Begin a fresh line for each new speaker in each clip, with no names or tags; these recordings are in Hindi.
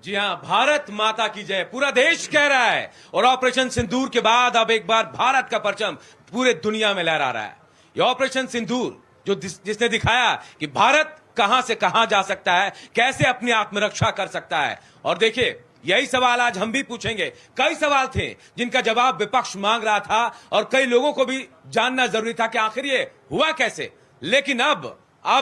जी हां, भारत माता की जय पूरा देश कह रहा है और ऑपरेशन सिंदूर के बाद अब एक बार भारत का परचम पूरे दुनिया में लहरा रहा है। यह ऑपरेशन सिंदूर जो जिसने दिखाया कि भारत कहां से कहां जा सकता है, कैसे अपनी आत्मरक्षा कर सकता है। और देखिए, यही सवाल आज हम भी पूछेंगे। कई सवाल थे जिनका जवाब विपक्ष मांग रहा था और कई लोगों को भी जानना जरूरी था कि आखिर ये हुआ कैसे। लेकिन अब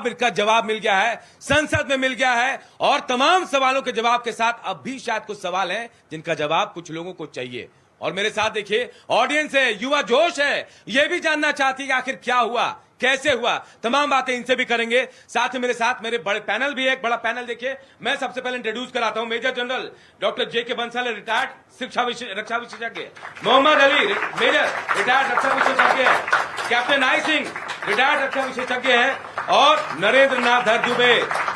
इसका जवाब मिल गया है, संसद में मिल गया है और तमाम सवालों के जवाब के साथ अब भी शायद कुछ सवाल हैं जिनका जवाब कुछ लोगों को चाहिए। और मेरे साथ देखिए ऑडियंस है, युवा जोश है, यह भी जानना चाहती है कि आखिर क्या हुआ, कैसे हुआ। तमाम बातें इनसे भी करेंगे। साथ में मेरे साथ मेरे बड़े पैनल भी है, एक बड़ा पैनल देखिए। मैं सबसे पहले इंट्रोड्यूस कराता हूं मेजर जनरल डॉक्टर जे के बंसल, रिटायर्ड रक्षा विशेषज्ञ, मोहम्मद अली मेजर, रिटायर्ड रक्षा विशेषज्ञ, कैप्टन आई सिंह, रिटायर्ड रक्षा विशेषज्ञ हैं, और नरेंद्र नाथ धर दुबे,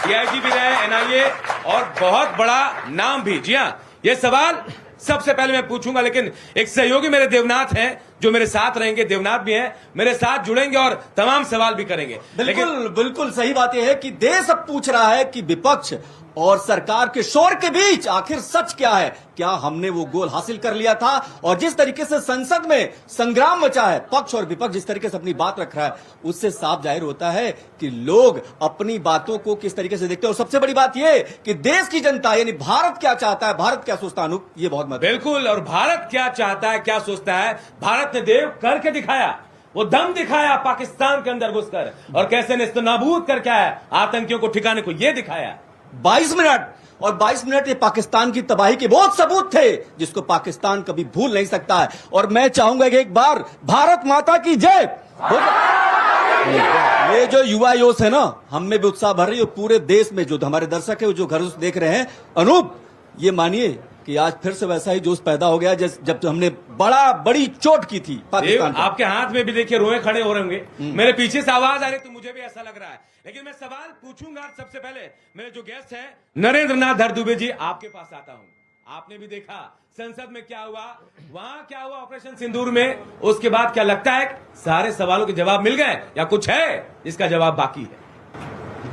डीआईजी भी रहे, एनआईए, और बहुत बड़ा नाम भी। जी हाँ, ये सवाल सबसे पहले मैं पूछूंगा, लेकिन एक सहयोगी मेरे देवनाथ हैं जो मेरे साथ रहेंगे, देवनाथ भी हैं, मेरे साथ जुड़ेंगे और तमाम सवाल भी करेंगे।
बिल्कुल सही बात यह है कि देश अब पूछ रहा है कि विपक्ष और सरकार के शोर के बीच आखिर सच क्या है। क्या हमने वो गोल हासिल कर लिया था? और जिस तरीके से संसद में संग्राम मचा है, पक्ष और विपक्ष जिस तरीके से अपनी बात रख रहा है, उससे साफ जाहिर होता है कि लोग अपनी बातों को किस तरीके से देखते हैं। और सबसे बड़ी बात यह कि देश की जनता यानी भारत क्या चाहता है, भारत क्या सोचता है, अनूप, ये बहुत महत्वपूर्ण।
बिल्कुल, और भारत क्या चाहता है, क्या सोचता है, भारत ने देव करके दिखाया, वो दम दिखाया पाकिस्तान के अंदर घुसकर, और कैसे नेस्तनाबूद करके आया आतंकियों को ठिकाने को, ये दिखाया
22 मिनट। और 22 मिनट ये पाकिस्तान की तबाही के बहुत सबूत थे जिसको पाकिस्तान कभी भूल नहीं सकता है। और मैं चाहूंगा कि एक बार भारत माता की जय। ये जो युवा जोश है ना, हम में भी उत्साह भर रही है, पूरे देश में जो हमारे दर्शक है, जो घर से देख रहे हैं, अनूप, ये मानिए कि आज फिर से वैसा ही जोश पैदा हो गया जब हमने बड़ी चोट की थी पाकिस्तान।
आपके हाथ में भी देखिए रोए खड़े हो रहे होंगे, मेरे पीछे से आवाज आ रही, तो मुझे भी ऐसा लग रहा है। लेकिन मैं सवाल पूछूंगा। सबसे पहले मेरे जो गेस्ट हैं नरेंद्र नाथ धर दुबे जी, आपके पास आता हूं। आपने भी देखा संसद में क्या हुआ, वहां क्या हुआ ऑपरेशन सिंदूर में, उसके बाद क्या लगता है सारे सवालों के जवाब मिल गए या कुछ है जिसका जवाब बाकी है?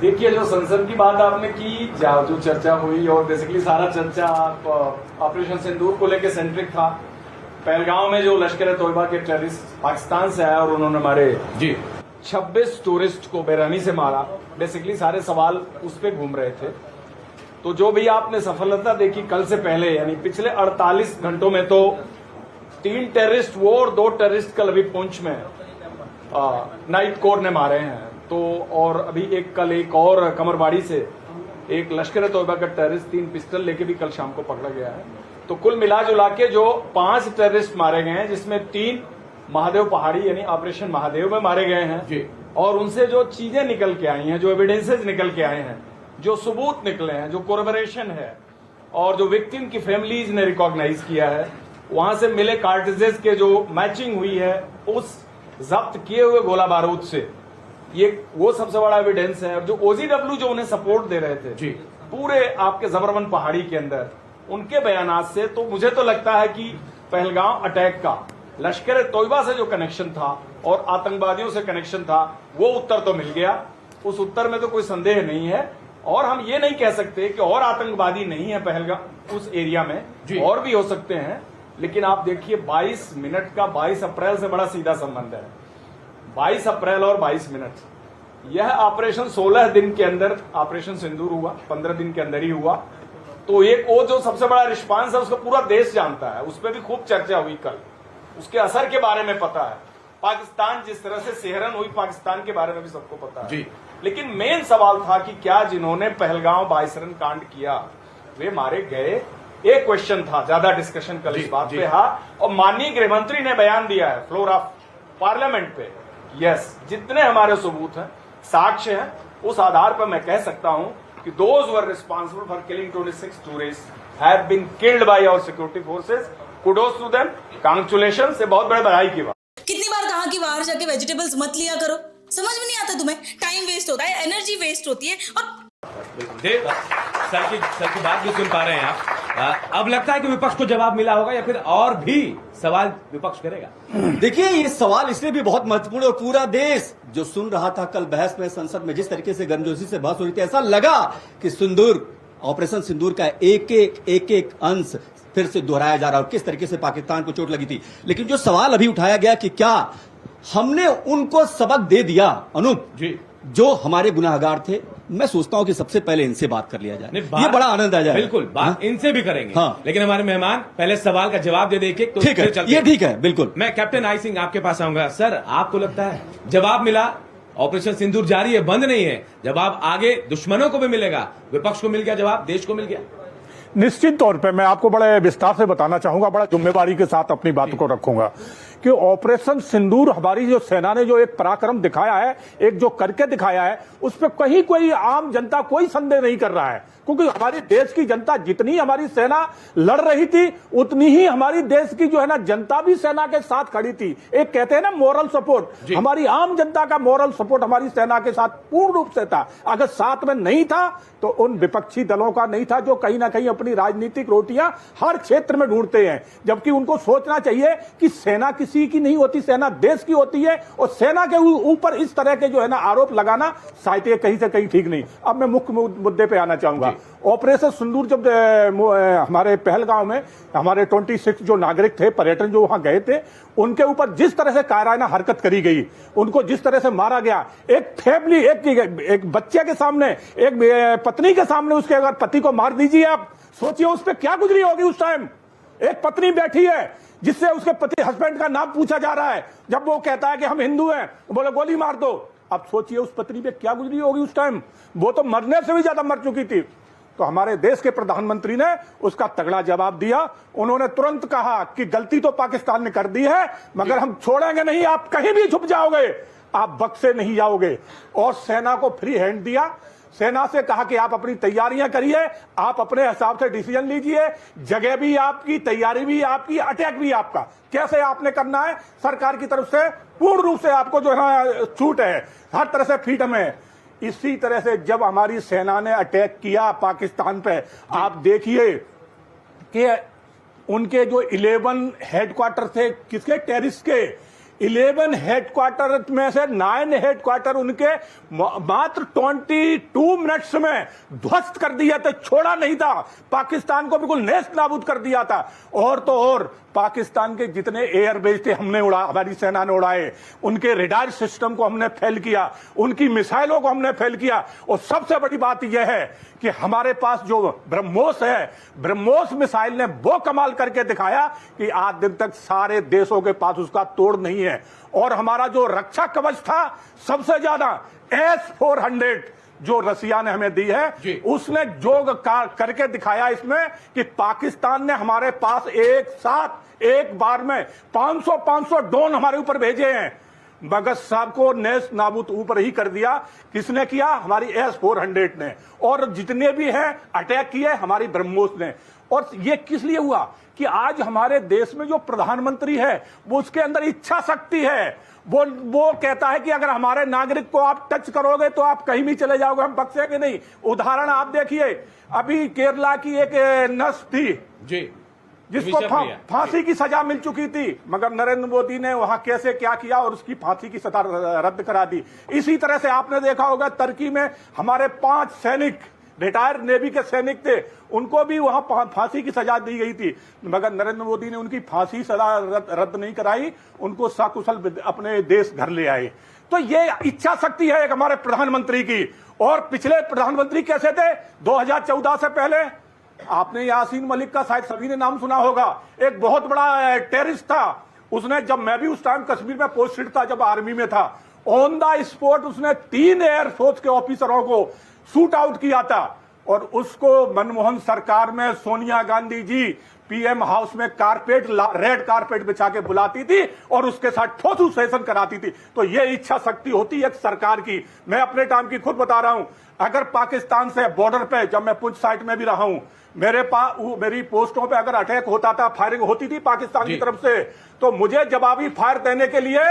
देखिए, जो संसद की बात आपने की, जो चर्चा हुई, और बेसिकली सारा चर्चा ऑपरेशन सिंदूर को लेकर सेंट्रिक था। पहलगांव में जो लश्कर ए तोयबा के टेररिस्ट पाकिस्तान से आया और उन्होंने मारे 26 टूरिस्ट को बेरहमी से मारा, बेसिकली सारे सवाल उस पर घूम रहे थे। तो जो भी आपने सफलता देखी कल से पहले, यानी पिछले 48 घंटों में तो 3 टेररिस्ट वो और 2 टेररिस्ट कल अभी पुंछ में नाइट कोर ने मारे हैं। तो और अभी कल एक और कमरबाड़ी से एक लश्कर ए तोयबा का टेररिस्ट 3 पिस्टल लेके भी कल शाम को पकड़ा गया है। तो कुल मिला जुला के जो 5 टेररिस्ट मारे गए हैं, जिसमें 3 महादेव पहाड़ी यानी ऑपरेशन महादेव में मारे गए हैं जी। और उनसे जो चीजें निकल के आई हैं, जो एविडेंसेज निकल के आए हैं, जो सबूत निकले हैं, जो कोरबरेशन है, और जो विक्टिम की फैमिलीज ने रिकॉग्नाइज किया है, वहां से मिले कार्टिजेस के जो मैचिंग हुई है उस जब्त किए हुए गोला बारूद से, ये वो सबसे बड़ा एविडेंस है। और जो ओजीडब्ल्यू जो उन्हें सपोर्ट दे रहे थे जी, पूरे आपके जबरवन पहाड़ी के अंदर, उनके बयानात से तो मुझे तो लगता है कि पहलगाम अटैक का लश्कर ए तोयबा से जो कनेक्शन था और आतंकवादियों से कनेक्शन था, वो उत्तर तो मिल गया। उस उत्तर में तो कोई संदेह नहीं है। और हम ये नहीं कह सकते कि और आतंकवादी नहीं है पहलगाम उस एरिया में, और भी हो सकते हैं। लेकिन आप देखिए 22 मिनट का 22 अप्रैल से बड़ा सीधा संबंध है। 22 अप्रैल और 22 मिनट, यह ऑपरेशन 16 दिन के अंदर ऑपरेशन सिंदूर हुआ, 15 दिन के अंदर ही हुआ। तो एक वो जो सबसे बड़ा रिस्पांस है उसको पूरा देश जानता है, उस पर भी खूब चर्चा हुई कल, उसके असर के बारे में पता है। पाकिस्तान जिस तरह से सेहरन हुई, पाकिस्तान के बारे में भी सबको पता है जी। लेकिन मेन सवाल था कि क्या जिन्होंने पहलगांव बाईसरन कांड किया वे मारे गए, एक क्वेश्चन था। ज्यादा डिस्कशन कल इस बात पे है, और माननीय गृह मंत्री ने बयान दिया है फ्लोर ऑफ पार्लियामेंट पे, यस, जितने हमारे सबूत हैं, साक्ष्य हैं, उस आधार पर मैं कह सकता हूं कि those were responsible for killing 26 tourist have been killed by our security forces. Kudos to them, congratulation, से बहुत बड़े बधाई की बात।
कितनी बार कहा कि बाहर जाके वेजिटेबल्स मत लिया करो, समझ में नहीं आता तुम्हें? टाइम वेस्ट होता है, एनर्जी वेस्ट होती है। और
सर की बात भी सुन पा रहे हैं आप। अब लगता है कि विपक्ष को जवाब मिला होगा या फिर और भी सवाल विपक्ष करेगा?
देखिए, ये सवाल इसलिए भी बहुत महत्वपूर्ण है, और पूरा देश जो सुन रहा था कल बहस में संसद में, जिस तरीके से गर्मजोशी से बहस हो रही थी, ऐसा लगा कि सिंदूर ऑपरेशन सिंदूर का एक एक अंश फिर से दोहराया जा रहा है और किस तरीके से पाकिस्तान को चोट लगी थी। लेकिन जो सवाल अभी उठाया गया कि क्या हमने उनको सबक दे दिया, अनूप
जी,
जो हमारे गुनाहगार थे, मैं सोचता हूं कि सबसे पहले इनसे बात कर लिया जाए, ये बड़ा आनंद आ जाए।
बिल्कुल, बात इनसे भी करेंगे।
हाँ।
लेकिन हमारे मेहमान पहले सवाल का जवाब दे देंगे तो
ठीक है, ये ठीक है, बिल्कुल।
मैं कैप्टन आई सिंह आपके पास आऊंगा। सर, आपको लगता है जवाब मिला? ऑपरेशन सिंदूर जारी है, बंद नहीं है। जवाब आगे दुश्मनों को भी मिलेगा, विपक्ष को मिल गया जवाब, देश को मिल गया।
निश्चित तौर पे मैं आपको बड़े विस्तार से बताना चाहूंगा, बड़ा जिम्मेदारी के साथ अपनी बात को रखूंगा कि ऑपरेशन सिंदूर हमारी जो सेना ने जो एक पराक्रम दिखाया है, एक जो करके दिखाया है, उस पर कहीं कोई आम जनता कोई संदेह नहीं कर रहा है, क्योंकि हमारी देश की जनता जितनी हमारी सेना लड़ रही थी उतनी ही हमारी देश की जो है ना जनता भी सेना के साथ खड़ी थी। एक कहते हैं ना मोरल सपोर्ट, हमारी आम जनता का मोरल सपोर्ट हमारी सेना के साथ पूर्ण रूप से था। अगर साथ में नहीं था तो उन विपक्षी दलों का नहीं था, जो कहीं ना कहीं अपनी राजनीतिक रोटियां हर क्षेत्र में ढूंढते हैं। जबकि उनको सोचना चाहिए कि सेना किसी की नहीं होती, सेना देश की होती है, और सेना के ऊपर इस तरह के जो है ना आरोप लगाना शायद ये कहीं से कहीं ठीक नहीं। अब मैं मुख्य मुद्दे पे आना चाहूंगा। ऑपरेशन सिंदूर जब हमारे पहलगांव में हमारे 26 जो नागरिक थे, पर्यटन जो वहां गए थे, उनके ऊपर जिस तरह से कायराना हरकत करी गई, उनको जिस तरह से मारा गया, एक फैमिली, एक बच्चे के सामने, एक पत्नी के सामने उसके अगर पति को मार दीजिए, आप सोचिए उस पर क्या गुजरी होगी उस टाइम। एक पत्नी बैठी है जिससे उसके पति हस्बैंड का नाम पूछा जा रहा है, जब वो कहता है कि हम हिंदू हैं, बोले गोली मार दो। अब सोचिए उस पत्नी पे क्या गुजरी होगी उस टाइम, वो तो मरने से भी ज्यादा मर चुकी थी। तो हमारे देश के प्रधानमंत्री ने उसका तगड़ा जवाब दिया। उन्होंने तुरंत कहा कि गलती तो पाकिस्तान ने कर दी है, मगर हम छोड़ेंगे नहीं, आप कहीं भी छुप जाओगे, आप बक्से नहीं जाओगे। और सेना को फ्री हैंड दिया, सेना से कहा कि आप अपनी तैयारियां करिए, आप अपने हिसाब से डिसीजन लीजिए, जगह भी आपकी, तैयारी भी आपकी, अटैक भी आपका, कैसे आपने करना है सरकार की तरफ से पूर्ण रूप से आपको जो है छूट है, हर तरह से फ्रीडम है। इसी तरह से जब हमारी सेना ने अटैक किया पाकिस्तान पे, आप देखिए कि उनके जो 11 हेडक्वार्टर थे, किसके, टेररिस्ट के, 11 हेडक्वार्टर में से 9 हेडक्वार्टर उनके मात्र 22 मिनट्स में ध्वस्त कर दिया था, छोड़ा नहीं था, पाकिस्तान को बिल्कुल नेस्त नाबूद कर दिया था। और तो और पाकिस्तान के जितने एयरबेस थे हमने हमारी सेना ने उड़ाए, उनके रेडार सिस्टम को हमने फेल किया, उनकी मिसाइलों को हमने फेल किया। और सबसे बड़ी बात यह है कि हमारे पास जो ब्रह्मोस है, ब्रह्मोस मिसाइल ने वो कमाल करके दिखाया कि आज दिन तक सारे देशों के पास उसका तोड़ नहीं है। और हमारा जो रक्षा कवच था, सबसे ज्यादा S-400 जो रसिया ने हमें दी है, उसने जो करके दिखाया इसमें कि पाकिस्तान ने हमारे पास एक साथ एक बार में 500 ड्रोन हमारे ऊपर भेजे हैं, मगर सबको नेस्त नाबूद ऊपर ही कर दिया। किसने किया? हमारी S-400 ने। और जितने भी हैं अटैक किए हमारी ब्रह्मोस ने। और ये किस लिए हुआ कि आज हमारे देश में जो प्रधानमंत्री है वो उसके अंदर इच्छा शक्ति है, वो कहता है कि अगर हमारे नागरिक को आप टच करोगे तो आप कहीं भी चले जाओगे, हम बख्शेंगे नहीं। उदाहरण आप देखिए, अभी केरला की एक नर्स थी जी, जिसको फांसी की सजा मिल चुकी थी, मगर नरेंद्र मोदी ने वहां कैसे क्या किया और उसकी फांसी की सजा रद्द करा दी। इसी तरह से आपने देखा होगा तुर्की में हमारे 5 सैनिक, रिटायर्ड नेवी के सैनिक थे, उनको भी वहां फांसी की सजा दी गई थी, मगर नरेंद्र मोदी ने उनकी फांसी सजा रद्द नहीं कराई, उनको सकुशल अपने देश घर ले आए। तो ये इच्छा शक्ति है एक हमारे प्रधानमंत्री की। और पिछले प्रधानमंत्री कैसे थे 2014 से पहले? आपने यासीन मलिक का शायद सभी ने नाम सुना होगा, एक बहुत बड़ा टेररिस्ट था। उसने, जब मैं भी उस टाइम कश्मीर में पोस्टेड था, जब आर्मी में था, ऑन द स्पॉट उसने 3 एयरफोर्स के ऑफिसरों को शूट आउट किया था। और उसको मनमोहन सरकार में सोनिया गांधी जी पीएम हाउस में रेड कारपेट बिछा के बुलाती थी और उसके साथ ठोस सेशन कराती थी। तो ये इच्छा शक्ति होती है एक सरकार की। मैं अपने टाइम की खुद बता रहा हूं, अगर पाकिस्तान से बॉर्डर पे, जब मैं पुंछ साइट में भी रहा हूं, मेरी पोस्टों पे अगर अटैक होता था, फायरिंग होती थी पाकिस्तान की तरफ से, तो मुझे जवाबी फायर देने के लिए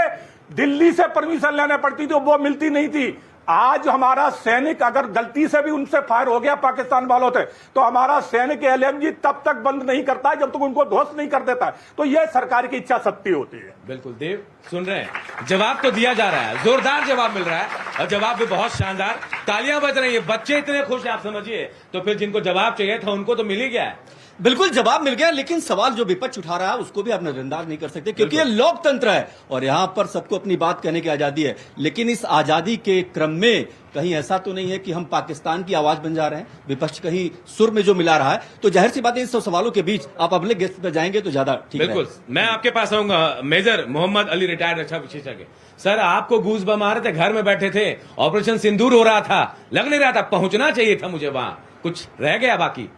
दिल्ली से परमिशन लेने पड़ती थी, वो मिलती नहीं थी। आज हमारा सैनिक अगर गलती से भी उनसे फायर हो गया पाकिस्तान वालों से, तो हमारा सैनिक LMG तब तक बंद नहीं करता है जब तक उनको ध्वस्त नहीं कर देता है। तो यह सरकार की इच्छा शक्ति होती है।
बिल्कुल देव, सुन रहे हैं, जवाब तो दिया जा रहा है, जोरदार जवाब मिल रहा है और जवाब भी बहुत शानदार। तालियां बज रही है, बच्चे इतने खुश हैं, आप समझिए। तो फिर जिनको जवाब चाहिए था उनको तो मिल ही गया है।
बिल्कुल जवाब मिल गया, लेकिन सवाल जो विपक्ष उठा रहा है उसको भी आप नजरअंदाज नहीं कर सकते, क्योंकि ये लोकतंत्र है और यहां पर सबको अपनी बात कहने की आजादी है। लेकिन इस आजादी के क्रम में कहीं ऐसा तो नहीं है कि हम पाकिस्तान की आवाज बन जा रहे हैं, विपक्ष कहीं सुर में जो मिला रहा है। तो जाहिर सी बात है, इन सब सवालों के बीच आप अगले गेस्ट पे जाएंगे तो ज्यादा ठीक है।
बिल्कुल, मैं आपके पास आऊंगा। मेजर मोहम्मद अली, रिटायर्ड रक्षा विशेषज्ञ। सर, आपको गूज बम आ रहे थे, घर में बैठे थे, ऑपरेशन सिंदूर हो रहा था, लग नहीं रहा था, पहुंचना चाहिए था मुझे वहां, कुछ रह गया बाकी?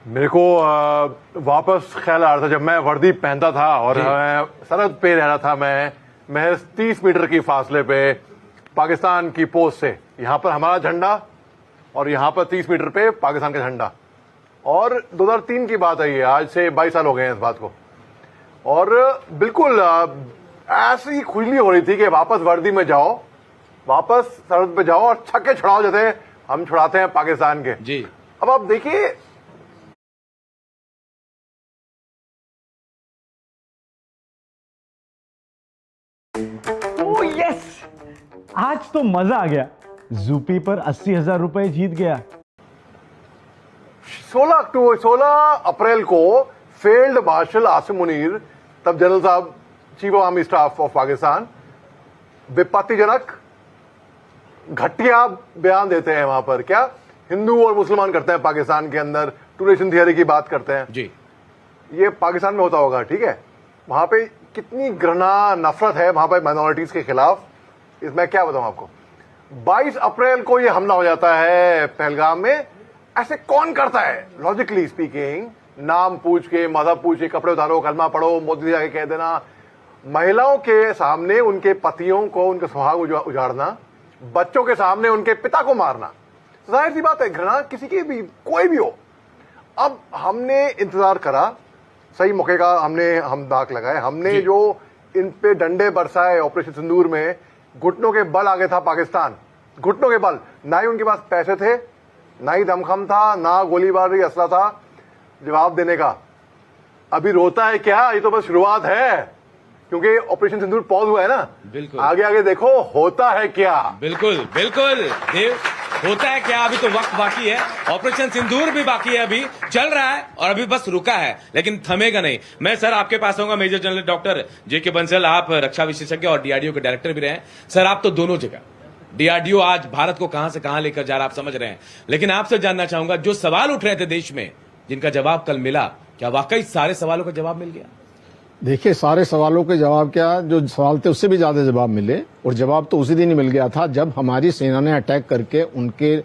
मेरे को वापस ख्याल आ रहा था जब मैं वर्दी पहनता था और मैं सरहद पे रह रहा था। मैं महज 30 मीटर की फासले पे पाकिस्तान की पोस्ट से, यहाँ पर हमारा झंडा और यहाँ पर 30 मीटर पे पाकिस्तान का झंडा। और 2003 की बात है ये, आज से 22 साल हो गए हैं इस बात को। और बिल्कुल ऐसी खुजली हो रही थी कि वापस वर्दी में जाओ, वापस सरहद पे जाओ और छक्के छुड़ाओ जैसे हम छुड़ाते हैं पाकिस्तान के।
जी।
अब आप देखिए,
ओह यस, आज तो मजा आ गया। ज़ूपी पर 80,000 रुपए जीत गया।
16 अप्रैल को फील्ड मार्शल आसिम मुनीर, तब जनरल साहब, chief of army staff of Pakistan, विपत्तिजनक घटिया बयान देते हैं वहां पर। क्या हिंदू और मुसलमान करते हैं पाकिस्तान के अंदर, टू नेशन थियरी की बात करते हैं
जी।
ये पाकिस्तान में होता होगा, ठीक है। वहां पे कितनी घृणा नफरत है वहां पे माइनॉरिटीज के खिलाफ, इसमें क्या बताऊं आपको। 22 अप्रैल को ये हमला हो जाता है पहलगाम में। ऐसे कौन करता है लॉजिकली स्पीकिंग? नाम पूछ के, मजहब पूछ के, कपड़े उतारो, कलमा पढ़ो, मोदी जाके कह देना, महिलाओं के सामने उनके पतियों को, उनके सुहाग उजाड़ना, बच्चों के सामने उनके पिता को मारना। जाहिर सी बात है घृणा किसी की भी, कोई भी हो। अब हमने इंतजार करा, सही मौके का हम दाग लगाए, हमने जो इन पे डंडे बरसाए ऑपरेशन सिंदूर में, घुटनों के बल आगे था पाकिस्तान, घुटनों के बल। ना ही उनके पास पैसे थे, ना ही दमखम था, ना गोलीबारी असला था जवाब देने का। अभी रोता है क्या? ये तो बस शुरुआत है, क्योंकि ऑपरेशन सिंदूर पॉज हुआ है ना।
बिल्कुल,
आगे आगे देखो होता है क्या।
बिल्कुल बिल्कुल देव, होता है क्या? अभी तो वक्त बाकी है, ऑपरेशन सिंदूर भी बाकी है, अभी चल रहा है और अभी बस रुका है, लेकिन थमेगा नहीं। मैं सर आपके पास आऊंगा, मेजर जनरल डॉक्टर जेके बंसल, आप रक्षा विशेषज्ञ और डीआरडीओ के डायरेक्टर भी रहे हैं। सर, आप तो दोनों जगह, डीआरडीओ आज भारत को कहां से कहां लेकर जा रहा है आप समझ रहे हैं, लेकिन आपसे जानना चाहूंगा, जो सवाल उठ रहे थे देश में, जिनका जवाब कल मिला, क्या वाकई सारे सवालों का जवाब मिल गया?
देखिए, सारे सवालों के जवाब क्या, जो सवाल थे उससे भी ज्यादा जवाब मिले। और जवाब तो उसी दिन ही मिल गया था जब हमारी सेना ने अटैक करके उनके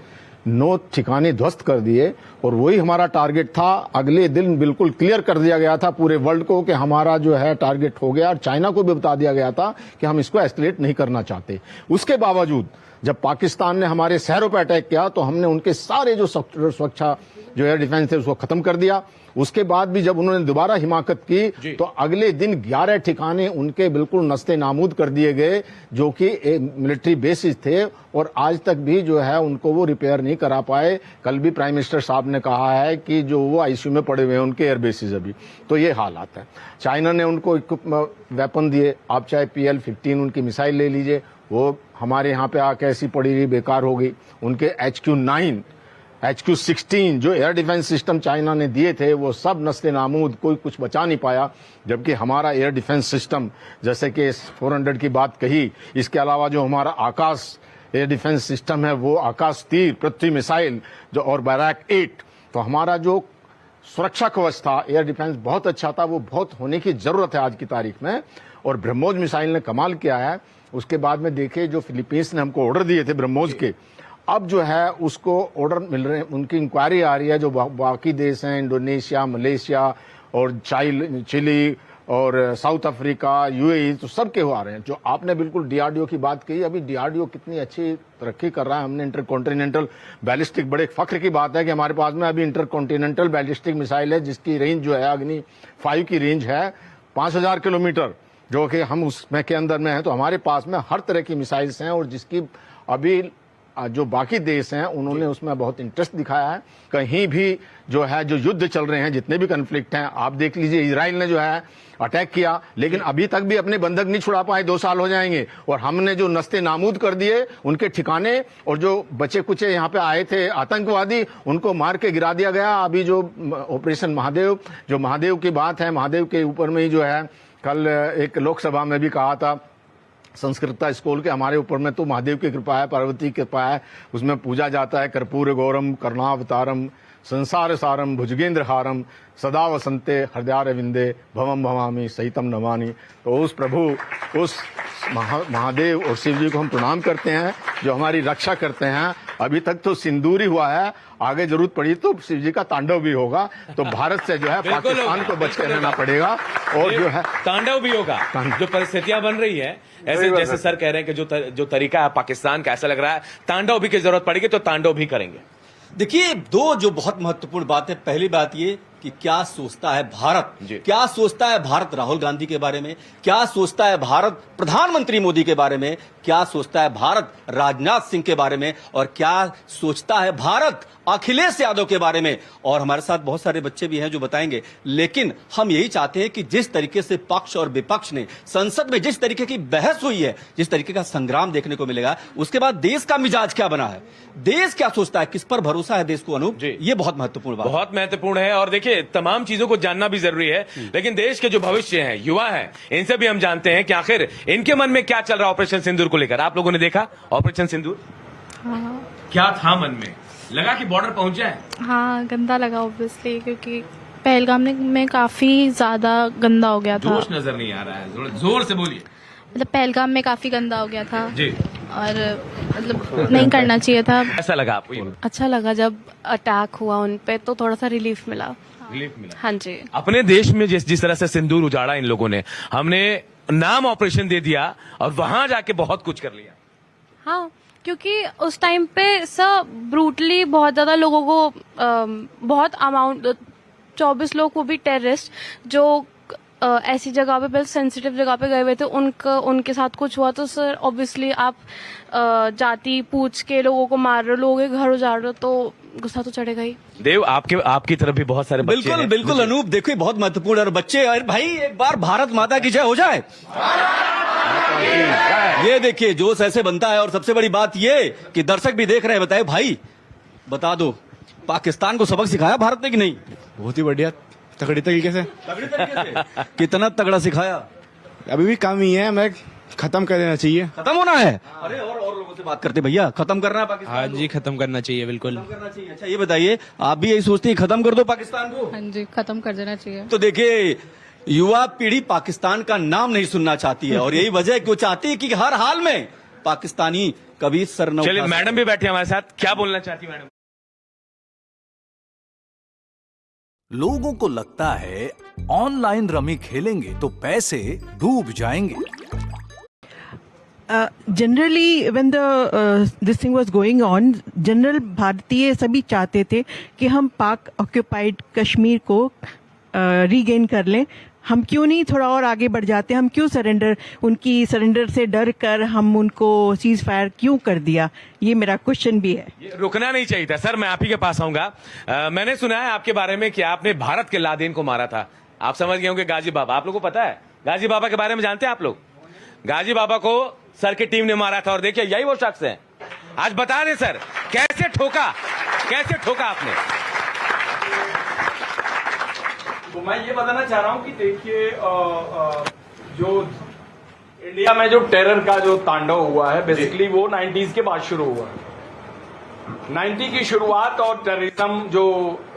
9 ठिकाने ध्वस्त कर दिए। और वही हमारा टारगेट था। अगले दिन बिल्कुल क्लियर कर दिया गया था पूरे वर्ल्ड को कि हमारा जो है टारगेट हो गया, और चाइना को भी बता दिया गया था कि हम इसको एस्केलेट नहीं करना चाहते। उसके बावजूद जब पाकिस्तान ने हमारे शहरों पर अटैक किया तो हमने उनके सारे जो सुरक्षा जो एयर डिफेंस थे उसको खत्म कर दिया। उसके बाद भी जब उन्होंने दोबारा हिमाकत की तो अगले दिन 11 ठिकाने उनके बिल्कुल नस्ते नामूद कर दिए गए, जो कि मिलिट्री बेसिस थे, और आज तक भी जो है उनको वो रिपेयर नहीं करा पाए। कल भी प्राइम मिनिस्टर साहब ने कहा है कि जो वो आईसीयू में पड़े हुए हैं उनके एयर बेसिस अभी। तो ये हालात है। चाइना ने उनको वेपन दिए, आप चाहे PL-15 उनकी मिसाइल ले लीजिए, वो हमारे यहाँ पे आके ऐसी पड़ी रही, बेकार हो गई। उनके HQ-9 HQ-16 जो एयर डिफेंस सिस्टम चाइना ने दिए थे वो सब नस्ते नामूद, कोई कुछ बचा नहीं पाया। जबकि हमारा एयर डिफेंस सिस्टम, जैसे कि S-400 की बात कही, इसके अलावा जो हमारा आकाश एयर डिफेंस सिस्टम है, वो आकाश तीर, पृथ्वी मिसाइल जो, और बैराक 8, तो हमारा जो सुरक्षा कवच था, एयर डिफेंस बहुत अच्छा था। वो बहुत होने की जरूरत है आज की तारीख में। और ब्रह्मोस मिसाइल ने कमाल किया है। उसके बाद में देखे जो फिलीपींस ने हमको ऑर्डर दिए थे ब्रह्मोस के, अब जो है उसको ऑर्डर मिल रहे हैं, उनकी इंक्वायरी आ रही है। जो बाकी देश हैं, इंडोनेशिया, मलेशिया और चिली और साउथ अफ्रीका, UAE, तो सब के हो आ रहे हैं। जो आपने बिल्कुल डीआरडीओ की बात कही, अभी डीआरडीओ कितनी अच्छी तरक्की कर रहा है। हमने इंटरकॉन्टिनेंटल बैलिस्टिक, बड़े फख्र की बात है कि हमारे पास में अभी इंटरकॉन्टिनेंटल बैलिस्टिक मिसाइल है, जिसकी रेंज जो है अग्नि 5 की रेंज है 5000 किलोमीटर, जो कि हम उसमें के अंदर में है। तो हमारे पास में हर तरह की मिसाइल्स हैं, और जिसकी अभी
जो बाकी देश हैं उन्होंने उसमें बहुत इंटरेस्ट दिखाया है। कहीं भी जो है जो युद्ध चल रहे हैं, जितने भी कन्फ्लिक्ट हैं, आप देख लीजिए इजराइल ने जो है अटैक किया, लेकिन अभी तक भी अपने बंधक नहीं छुड़ा पाए। 2 साल हो जाएंगे और हमने जो नस्ते नामूद कर दिए उनके ठिकाने, और जो बचे कुचे यहाँ पे आए थे आतंकवादी उनको मार के गिरा दिया गया। अभी जो ऑपरेशन महादेव, जो महादेव की बात है, महादेव के ऊपर में ही जो है कल एक लोकसभा में भी कहा था संस्कृतता स्कूल के, हमारे ऊपर में तो महादेव की कृपा है, पार्वती की कृपा है, उसमें पूजा जाता है कर्पूर गौरम करुणावतारम संसार सारम भुजगेंद्र हारम सदा वसंते हृदयारविंदे भवम भवामी सहितम नमानि। तो उस प्रभु, उस महादेव और शिव जी को हम प्रणाम करते हैं जो हमारी रक्षा करते हैं। अभी तक तो सिंदूर ही हुआ है, आगे जरूरत पड़ी तो शिव जी का तांडव भी होगा। तो भारत से जो है पाकिस्तान को बच के रहना पड़ेगा, और जो है
तांडव भी होगा। जो परिस्थितियां बन रही है ऐसे, जैसे सर कह रहे हैं कि जो तरीका है पाकिस्तान का, ऐसा लग रहा है तांडव भी की जरूरत पड़ेगी तो तांडव भी करेंगे।
देखिए, 2 जो बहुत महत्वपूर्ण बात है। पहली बात ये कि क्या सोचता है भारत, क्या सोचता है भारत राहुल गांधी के बारे में, क्या सोचता है भारत प्रधानमंत्री मोदी के बारे में, क्या सोचता है भारत राजनाथ सिंह के बारे में, और क्या सोचता है भारत अखिलेश यादव के बारे में। और हमारे साथ बहुत सारे बच्चे भी हैं जो बताएंगे। लेकिन हम यही चाहते हैं कि जिस तरीके से पक्ष और विपक्ष ने संसद में जिस तरीके की बहस हुई है, जिस तरीके का संग्राम देखने को मिलेगा, उसके बाद देश का मिजाज क्या बना है, देश क्या सोचता है, किस पर भरोसा है देश को। अनूप, ये बहुत महत्वपूर्ण बात,
बहुत महत्वपूर्ण है। और देखिए, तमाम चीजों को जानना भी जरूरी है, लेकिन देश के जो भविष्य हैं, युवा हैं, इनसे भी हम जानते हैं कि आखिर इनके मन में क्या चल रहा है ऑपरेशन सिंदूर को लेकर। आप लोगों ने देखा ऑपरेशन सिंदूर?
हाँ,
क्या था मन में? लगा कि बॉर्डर पहुंच जाए?
हाँ, गंदा लगा ऑब्वियसली, क्योंकि पहलगाम में काफी ज्यादा गंदा हो गया था।
जोश नजर नहीं आ रहा है, जोर से बोलिए।
मतलब पहलगाम में काफी गंदा हो गया था
जी,
और मतलब नहीं करना चाहिए था।
ऐसा लगा आपको? ये
अच्छा लगा जब अटैक हुआ उन पे, तो थोड़ा सा रिलीफ मिला।
रिलीफ मिला?
हाँ जी।
अपने देश में जिस तरह से सिंदूर उजाड़ा इन लोगों ने, हमने नाम ऑपरेशन दे दिया और वहां जाके बहुत कुछ कर लिया।
हाँ, क्योंकि उस टाइम पे सब ब्रूटली बहुत ज्यादा लोगों को बहुत अमाउंट 24 लोग, वो भी टेररिस्ट, जो ऐसी जगह पे, सेंसिटिव जगह पे गए हुए थे, उनके साथ कुछ हुआ तो सर ऑब्वियसली आप जाति पूछ के लोगों को मार रहे हो, लोगों के घर उजाड़ रहे हो, तो गुस्सा तो चढ़ेगा ही।
देव, आपकी तरफ भी बहुत सारे बच्चे हैं।
बिल्कुल अनूप, देखिए बहुत महत्वपूर्ण। और बच्चे, और भाई एक बार भारत माता की जय हो जाए। ये देखिए जोश ऐसे बनता है। और सबसे बड़ी बात ये कि दर्शक भी देख रहे हैं। बताए भाई, बता दो, पाकिस्तान को सबक सिखाया भारत ने कि नहीं?
बहुत ही बढ़िया, तगड़ी तरीके से।
कितना तगड़ा सिखाया?
अभी भी कम ही है, हमें खत्म कर देना चाहिए।
खत्म होना है? अरे और लोगों से बात करते भैया, खत्म करना है पाकिस्तान?
हाँ जी, खत्म करना चाहिए, बिल्कुल
खत्म करना चाहिए। अच्छा ये बताइए, आप भी यही सोचते हैं खत्म कर दो पाकिस्तान को?
हाँ जी, खत्म कर देना चाहिए।
तो देखिए, युवा पीढ़ी पाकिस्तान का नाम नहीं सुनना चाहती है, और यही वजह है कि वो चाहती है कि हर हाल में पाकिस्तानी कभी सर न उठा।
चलिए, मैडम भी बैठे हमारे साथ, क्या बोलना चाहती मैडम?
लोगों को लगता है ऑनलाइन रमी खेलेंगे तो पैसे डूब जाएंगे।
Generally when this thing was going on, general भारतीय सभी चाहते थे कि हम पाक ऑक्यूपाइड कश्मीर को रीगेन कर लें। हम क्यों नहीं थोड़ा और आगे बढ़ जाते? हम क्यों उनकी सरेंडर से डर कर हम उनको सीज फायर क्यों कर दिया? ये मेरा क्वेश्चन भी है।
ये रुकना नहीं चाहिए था। सर, मैं आप ही के पास आऊंगा। मैंने सुना है आपके बारे में कि आपने भारत के लादेन को मारा था। आप समझ गए होंगे गाजी बाबा। आप लोगों को पता है गाजी बाबा के बारे में? जानते हैं आप लोग? गाजी बाबा को सर की टीम ने मारा था, और देखिए यही वो शख्स है। आज बता दें सर, कैसे ठोका आपने?
तो मैं ये बताना चाह रहा हूं कि देखिए, जो इंडिया में जो टेरर का जो तांडव हुआ है, बेसिकली वो 90s के बाद शुरू हुआ है। 90 की शुरुआत, और टेररिज्म, जो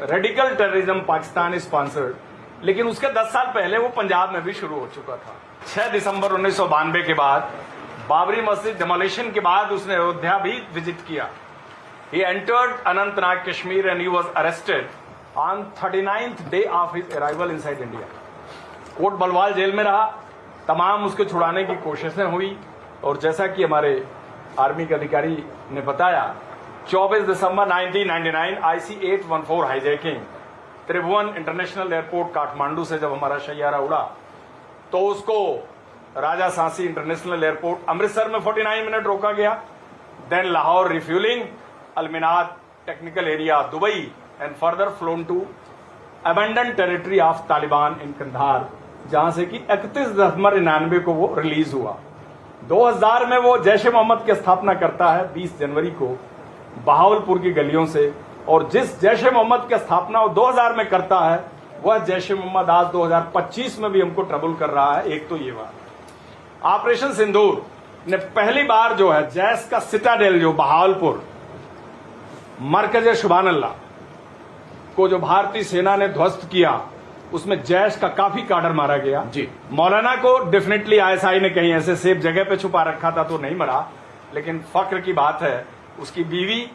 रेडिकल टेररिज्म पाकिस्तान स्पॉन्सर्ड, लेकिन उसके 10 साल पहले वो पंजाब में भी शुरू हो चुका था। 6 दिसंबर 1992 के बाद, बाबरी मस्जिद डिमोलिशन के बाद उसने अयोध्या भी विजिट किया। He entered Anantnag Kashmir and he was arrested on 39th day of his arrival inside India. Kot Balwal jail में रहा, तमाम उसको छुड़ाने की कोशिशें हुई, और जैसा कि हमारे आर्मी के अधिकारी ने बताया, 24 दिसंबर 1999 IC 814 हाईजैकिंग, त्रिभुवन इंटरनेशनल एयरपोर्ट काठमांडू से जब हमारा शैयारा उड़ा, तो उसको राजा सांसी इंटरनेशनल एयरपोर्ट अमृतसर में 49 मिनट रोका गया। then Lahore refueling, Al-Minat technical area, Dubai, and further flown to abandoned territory of Taliban in Kandahar, जहां से कि 31 दिसंबर 1999 को वो रिलीज हुआ। 2000 में वो जैश ए मोहम्मद की स्थापना करता है 20 जनवरी को बहावलपुर की गलियों से, और जिस जैश ए मोहम्मद की स्थापना वो 2000 में करता है वह जैश ए मोहम्मद आज 2025 में भी हमको ट्रबल कर रहा है। एक तो ये बात, ऑपरेशन सिंदूर ने पहली बार जो है जैश का सिटाडेल जो बहावलपुर मरकज शुभान अल्लाह को जो भारतीय सेना ने ध्वस्त किया, उसमें जैश का काफी काडर मारा गया जी। मौलाना को डेफिनेटली आईएसआई ने कहीं ऐसे सेफ जगह पे छुपा रखा था तो नहीं मरा, लेकिन फक्र की बात है उसकी बीवी,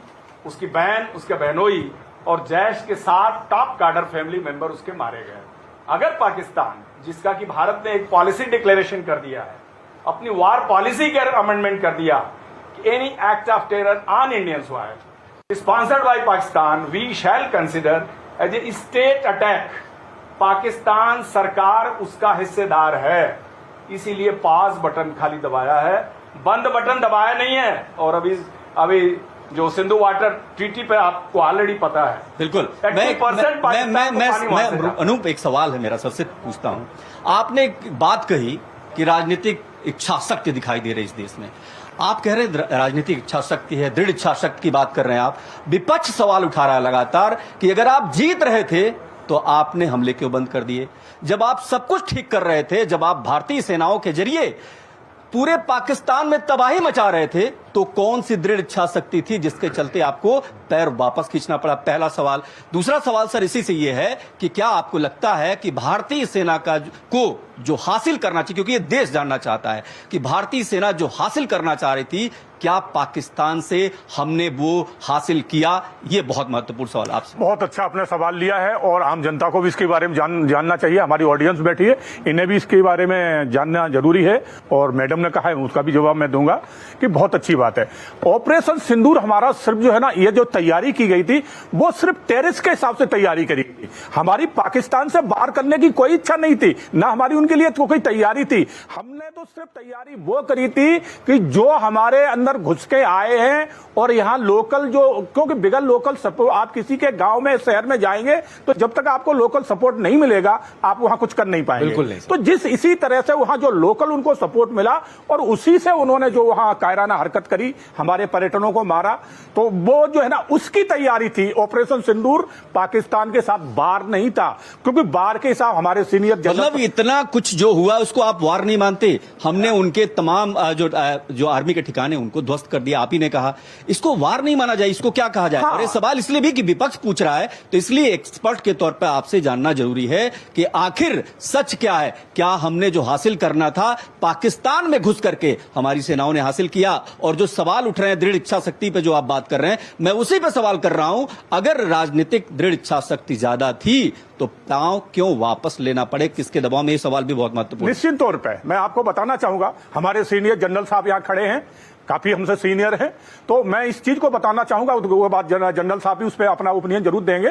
उसकी बहन, उसके बहनोई और जैश के 7 टॉप काडर फैमिली मेंबर उसके मारे गए। अगर पाकिस्तान, जिसका कि भारत ने एक पॉलिसी डिक्लेरेशन कर दिया है, अपनी वार पॉलिसी के अमेंडमेंट कर दिया कि any act of terror on Indians sponsored by Pakistan we shall consider as a state attack. Pakistan सरकार उसका हिस्सेदार है, इसीलिए पॉज बटन खाली दबाया है, बंद बटन दबाया नहीं है। और अभी जो सिंधु वाटर ट्रीटी पे आपको ऑलरेडी पता है।
बिल्कुल। मैं अनूप, एक सवाल है मेरा, सबसे पूछता हूं। आपने एक बात कही कि राजनीतिक इच्छा शक्ति दिखाई दे रही इस देश में। आप कह रहे हैं राजनीतिक इच्छा शक्ति है, दृढ़ इच्छा शक्ति की बात कर रहे हैं आप। विपक्ष सवाल उठा रहा है लगातार कि अगर आप जीत रहे थे तो आपने हमले क्यों बंद कर दिए? जब आप सब कुछ ठीक कर रहे थे, जब आप भारतीय सेनाओं के जरिए पूरे पाकिस्तान में तबाही मचा रहे थे, तो कौन सी दृढ़ इच्छा शक्ति थी जिसके चलते आपको पैर वापस खींचना पड़ा? पहला सवाल। दूसरा सवाल सर इसी से ये है कि क्या आपको लगता है कि भारतीय सेना को जो हासिल करना चाहिए, क्योंकि ये देश जानना चाहता है कि भारतीय सेना जो हासिल करना चाह रही थी, क्या पाकिस्तान से हमने वो हासिल किया? ये बहुत महत्वपूर्ण सवाल आपसे।
बहुत अच्छा आपने सवाल लिया है और आम जनता को भी इसके बारे में जानना चाहिए। हमारी ऑडियंस बैठी है, इन्हें भी इसके बारे में जानना जरूरी है, और मैडम ने कहा है उसका भी जवाब मैं दूंगा कि बहुत अच्छी बात है। ऑपरेशन सिंदूर हमारा सिर्फ जो है ना, ये जो तैयारी की गई थी वो सिर्फ टेररिस्ट के हिसाब से तैयारी करी गई। हमारी पाकिस्तान से बाहर करने की कोई इच्छा नहीं थी, ना हमारी उनके लिए तो कोई तैयारी थी। हमने तो सिर्फ तैयारी वो करी थी कि जो हमारे अंदर घुस के आए हैं और यहाँ लोकल जो, क्योंकि बिगल लोकल सपोर्ट, आप किसी के गांव में शहर में जाएंगे तो जब तक आपको लोकल सपोर्ट नहीं मिलेगा आप वहां कुछ कर नहीं पाएंगे।
बिल्कुल नहीं।
तो इसी तरह से वहां जो लोकल उनको सपोर्ट मिला और उसी से उन्होंने जो वहां कायराना हरकत करी, हमारे पर्यटनों को मारा, तो वो जो है ना उसकी तैयारी थी। ऑपरेशन सिंदूर पाकिस्तान के साथ वार नहीं था, क्योंकि वार के हिसाब हमारे सीनियर
मतलब इतना कुछ जो हुआ उसको आप वार नहीं मानते? हमने उनके तमाम जो आर्मी के ठिकाने उनको ध्वस्त कर दिया, आप ही ने कहा। इसको वार नहीं माना जाए, इसको क्या कहा जाए?
हाँ।
और ये सवाल इसलिए भी कि विपक्ष पूछ रहा है, तो इसलिए एक्सपर्ट के तौर पर आपसे जानना जरूरी है कि आखिर सच क्या है। क्या हमने जो हासिल करना था पाकिस्तान में घुस करके हमारी सेनाओं ने हासिल किया? और जो सवाल उठ रहे हैं दृढ़ इच्छा शक्ति पे जो आप बात कर रहे हैं, मैं उसी पे सवाल कर रहा हूं। अगर राजनीतिक दृढ़ इच्छा शक्ति ज्यादा थी तो पांव क्यों वापस लेना पड़े? किसके दबाव में? ये सवाल भी बहुत महत्वपूर्ण।
निश्चित तौर पे मैं आपको बताना चाहूंगा, हमारे सीनियर जनरल साहब यहाँ खड़े हैं, काफी हमसे सीनियर हैं, तो मैं इस चीज को बताना चाहूंगा। वो बात जनरल साहब भी उस पर अपना ओपिनियन जरूर देंगे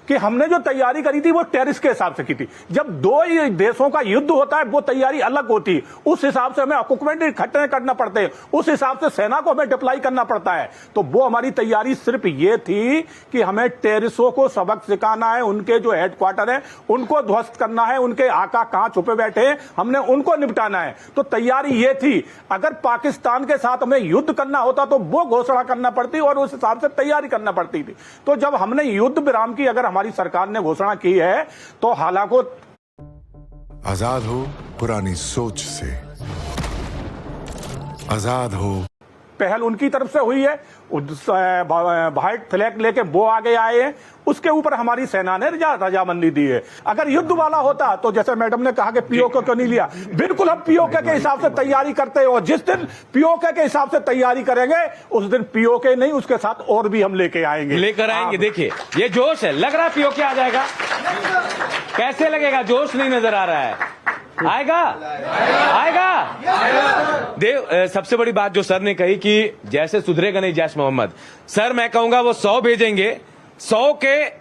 कि हमने जो तैयारी करी थी वो टेररिस्ट के हिसाब से की थी। जब दो देशों का युद्ध होता है वो तैयारी अलग होती है, उस हिसाब से हमें इक्विपमेंट इकट्ठे करना पड़ते हैं, उस हिसाब से सेना को हमें डिप्लॉय करना पड़ता है। तो वो हमारी तैयारी सिर्फ ये थी कि हमें टेररिस्टों को सबक सिखाना है, उनके जो हेडक्वार्टर है उनको ध्वस्त करना है, उनके आका कहां छुपे बैठे हैं हमने उनको निपटाना है। तो तैयारी ये थी। अगर पाकिस्तान के साथ हमें युद्ध करना होता तो वो घोषणा करना पड़ती और उस हिसाब से तैयारी करना पड़ती थी। तो जब हमने युद्ध विराम की अगर हमारी सरकार ने घोषणा की है तो हालांकि
आजाद हो पुरानी सोच से, आजाद हो
पहल उनकी तरफ से हुई है, व्हाइट फ्लैग लेके वो आगे आए हैं, उसके ऊपर हमारी सेना ने रजामंदी दी है। अगर युद्ध वाला होता तो जैसे मैडम ने कहा कि पीओके क्यों नहीं लिया, बिल्कुल हम पीओके के हिसाब से तैयारी करते हैं, और जिस दिन पीओके के हिसाब से तैयारी करेंगे उस दिन पीओके नहीं उसके साथ और भी हम लेके आएंगे,
लेकर आएंगे। देखिए ये जोश है, लग रहा है पीओके आ जाएगा, कैसे लगेगा? जोश नहीं नजर आ रहा है। आएगा आएगा देव। सबसे बड़ी बात जो सर ने कही कि जैसे सुधरेगा नहीं जैश मोहम्मद, सर मैं कहूंगा वो 100 भेजेंगे, 100 के